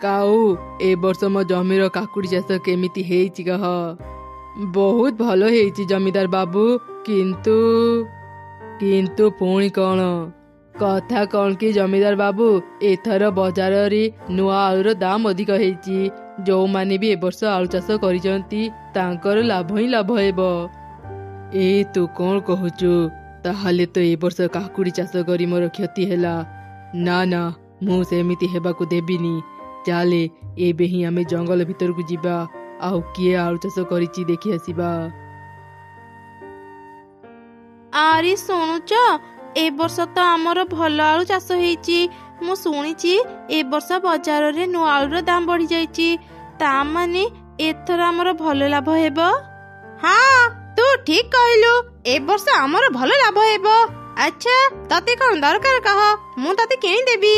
କାଉ ଏ ବର୍ଷ ମୋ ଜମିର କାକୁଡି ଚାଷ କେମିତି ହେଇଛି କହ? ବହୁତ ଭଲ ହେଇଛି ଜମିଦାର ବାବୁ। କିନ୍ତୁ କିନ୍ତୁ ପୁଣି କଣ? କଥା କଣ କି ଜମିଦାର ବାବୁ, ଏଥର ବଜାରରେ ନୂଆ ଆଳୁର ଦାମ ଅଧିକ ହେଇଛି। ଯୋଉମାନେ ବି ଏ ବର୍ଷ ଆଳୁ ଚାଷ କରିଛନ୍ତି ତାଙ୍କର ଲାଭ ହିଁ ଲାଭ ହେବ। ତୁ କଣ କହୁଛୁ? ତାହେଲେ ତ ଏ ବର୍ଷ କାକୁଡି ଚାଷ କରି ମୋର କ୍ଷତି ହେଲା। ନା ନା, ମୁଁ ସେମିତି ହେବାକୁ ଦେବିନି। ଚାଲେ ଏବେ ହିଁ ଆମେ ଜଙ୍ଗଲ ଭିତରକୁ ଯିବା, ଆଉ କିଏ ଆଳୁ ଚାଷ କରିଛି ଦେଖି ଆସିବା। ଆରେ ଶୁଣୁଛ, ଏ ବର୍ଷ ତ ଆମର ଭଲ ଆଳୁ ଚାଷ ହେଇଛି। ମୁଁ ଶୁଣିଛି ଏ ବର୍ଷ ବଜାରରେ ନୂଆ ଆଳୁର ଦାମ ବଢି ଯାଇଛି। ତା ମାନେ ଏଥର ଆମର ଭଲ ଲାଭ ହେବ। ହଁ, ତୁ ଠିକ କହିଲୁ। ଏ ବର୍ଷ ଆମର ଭଲ ଲାଭ ହେବ। ଆଚ୍ଛା, ତତେ କଣ ଦରକାର କହ, ମୁଁ ତତେ କିଣିଦେବି।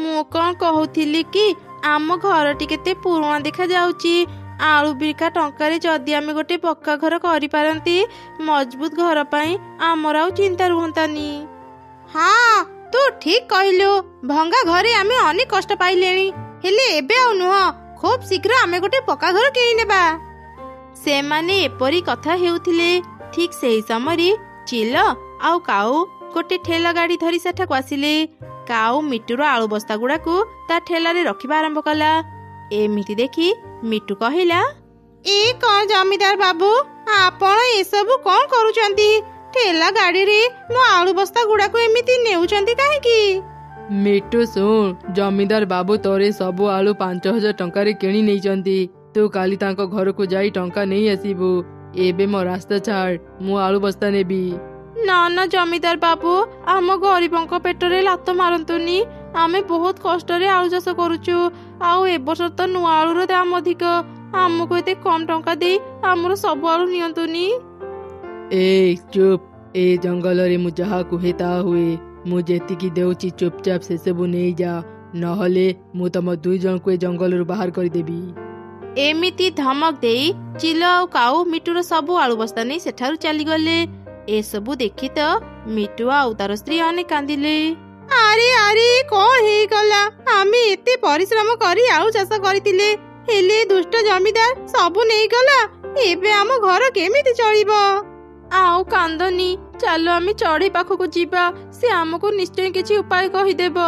ମୁଁ କଣ କହୁଥିଲି କି, ଆମ ଘରଟି କେତେ ପୁରୁଣା ଦେଖା ଯାଉଛି। ଆଳୁ ବିକା ଟଙ୍କାରେ ଯଦି ଆମେ ଗୋଟେ ପକ୍କା ଘର କରିପାରନ୍ତି, ମଜବୁତ ଘର ପାଇଁ ଆମର ଆଉ ଚିନ୍ତା ରୁହନ୍ତାନି। ହଁ, ତୁ ଠିକ କହିଲୁ। ଭଙ୍ଗା ଘରେ ଆମେ ଅନେକ କଷ୍ଟ ପାଇଲେଣି, ହେଲେ ଏବେ ଆଉ ନୁହଁ। ଖୁବ ଶୀଘ୍ର ଆମେ ଗୋଟେ ପକ୍କା ଘର କିଣିନେବା। ସେମାନେ ଏପରି କଥା ହେଉଥିଲେ, ଠିକ ସେହି ସମୟରେ ଚିଲ ଆଉ କାଉ ଗୋଟେ ଠେଲା ଗାଡି ଧରି ସେଠାକୁ ଆସିଲେ। କାଉ ମିଟୁର ଆଳୁ ବସ୍ତା ଗୁଡାକୁ ତା ଠେଲାରେ ରଖିବା ଆରମ୍ଭ କଲା। ଏମିତି ଦେଖି ମିଟୁ କହିଲା, ଏ କଣ ଜମିଦାର ବାବୁ, ଆପଣ ଏସବୁ କଣ କରୁଛନ୍ତି? ଠେଲା ଗାଡିରେ ମୋ ଆଳୁ ବସ୍ତା ଗୁଡାକୁ ଏମିତି ନେଉଛନ୍ତି କାହିଁକି? ମିଟୁ ଶୁଣ, ଜମିଦାର ବାବୁ ତୋରେ ସବୁ ଆଳୁ 5,000 ଟଙ୍କାରେ କିଣି ନେଇଛନ୍ତି। ତୁ କାଲି ତାଙ୍କ ଘରକୁ ଯାଇ ଟଙ୍କା ନେଇ ଆସିବୁ। ଏବେ ମୋ ରାସ୍ତା ଛାଡ, ମୁଁ ଆଳୁ ବସ୍ତା ନେବି। ନା ନା ଜମିଦାର ବାବୁ, ଆମ ଗରିବଙ୍କ ପେଟରେ ଲାତ ମାରନ୍ତୁନି। ଆମେ ବହୁତ କଷ୍ଟରେ ଆଳୁ ଚାଷ କରୁଛୁ, ଆଉ ଏ ବର୍ଷ ତ ନୂଆ ଆଳୁର ଦାମ ଅଧିକ। ଆମକୁ ଏତେ କମ ଟଙ୍କା ଦେଇ ଆମର ସବୁ ଆଳୁ ନିଅନ୍ତୁନି। ଚୁପ୍। ଏ ଜଙ୍ଗଲରେ ମୁଁ ଯାହା କୁହେ ତାହା ହୁଏ। ମୁଁ ଯେତିକି ଦେଉଛି ଚୁପଚାପ ସେସବୁ ନେଇଯା, ନହେଲେ ମୁଁ ତମ 2 ଜଣଙ୍କୁ ଏ ଜଙ୍ଗଲରୁ ବାହାର କରିଦେବି। ଏମିତି ଧମକ ଦେଇ ଚିଲ ଆଉ କାଉ ମିଟୁର ସବୁ ଆଳୁ ବସ୍ତା ନେଇ ସେଠାରୁ ଚାଲିଗଲେ। ଏସବୁ ଦେଖି ତ ମିଟୁ ଆଉ ତାର ସ୍ତ୍ରୀ ଅନେକ କାନ୍ଦିଲେ। ଆରେ ଆରେ, କଣ ହେଇଗଲା? ଆମେ ଏତେ ପରିଶ୍ରମ କରି ଆଳୁ ଚାଷ କରିଥିଲେ, ହେଲେ ଦୁଷ୍ଟ ଜମିଦାର ସବୁ ନେଇଗଲା। ଏବେ ଆମ ଘର କେମିତି ଚଳିବ? ଆଉ କାନ୍ଦନି, ଚାଲ ଆମେ ଚଢେଇ ପାଖକୁ ଯିବା। ସେ ଆମକୁ ନିଶ୍ଚୟ କିଛି ଉପାୟ କହିଦେବ।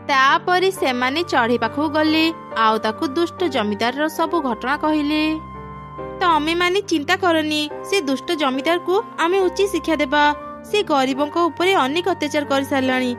ତାପରେ ସେମାନେ ଚଢେଇ ପାଖକୁ ଗଲେ, ଆଉ ତାକୁ ଦୁଷ୍ଟ ଜମିଦାରର ସବୁ ଘଟଣା କହିଲେ। ତମେ ମାନେ ଚିନ୍ତା କରନି, ସେ ଦୁଷ୍ଟ ଜମିଦାରକୁ ଆମେ ଉଚିତ ଶିକ୍ଷା ଦେବା। ସେ ଗରିବଙ୍କ ଉପରେ ଅନେକ ଅତ୍ୟାଚାର କରିସାରିଲାଣି।